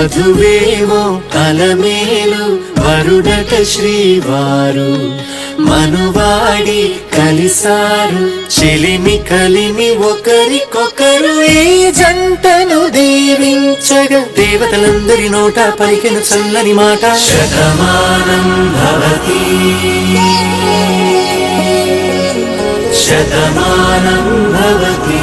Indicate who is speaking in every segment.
Speaker 1: వధువేమో అలమేలు వరుడట శ్రీవారు మనువాడి కలిసారు చెలిమి కలిమి ఒకరికొకరు ఈ జంటను దీవించగా దేవతలందరి నోట పలికిన చల్లని మాట శతమానం భవతి శతమానం భవతి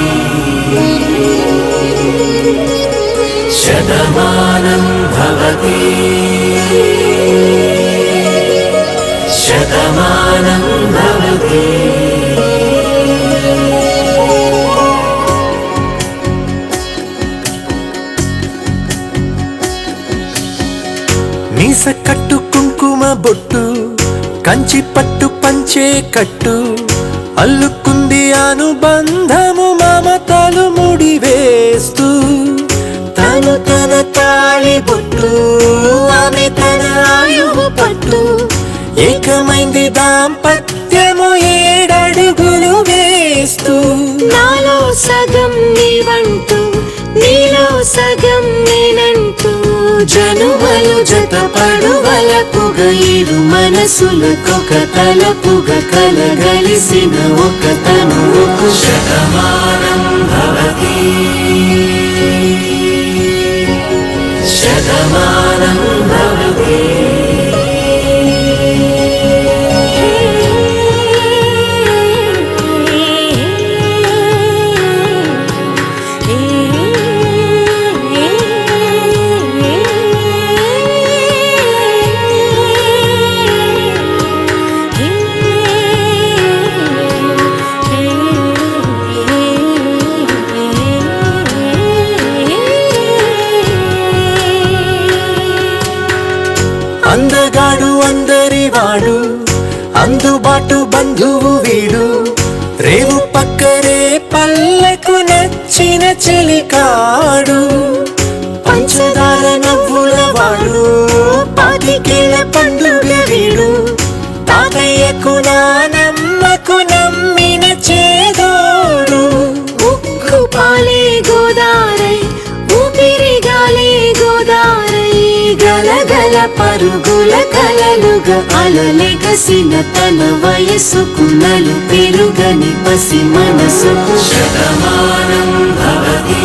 Speaker 1: శతమానం భవతి శతమానం భవతి మీస కట్టు కుంకుమ బొట్టు కంచి పట్టు పంచే కట్టు అల్లుకుంది అనుబంధము మమతలు ముడివేస్తూ తను తన తాళి బొట్టు ఆమె తన ఆయువు పట్టు ఏకమైంది దాంపత్యము 7 అడుగులు వేస్తూ
Speaker 2: నాలో సగం నీవంటూ నీలో సగం నేనంటూ
Speaker 1: జనుమలు జతపడువలపుగ 7 మనసులకొక తలపుగ కలగలిసిన ఒక తనువుకు శతమానం భవతి శతమానం భవతి అందగాడు అందరివాడు అందుబాటు బంధువు వీడు రేవు పక్కరే పల్లెకు నచ్చిన చెలికాడు పంచదార నవ్వుల వాడు 25 ఏళ్ల పండుగ వీడు తాతయ్యకు నానమ్మకు నమ్మిన చేదోడు
Speaker 2: ఉక్కు పాలే గోదారై ఊపిరిగాలే గోదారై గలగల పరుగుల కలలుగా అలలెగసిన తన వయసుకు నలు పెరుగని పసి మనసుకు
Speaker 1: శతమానం భవతి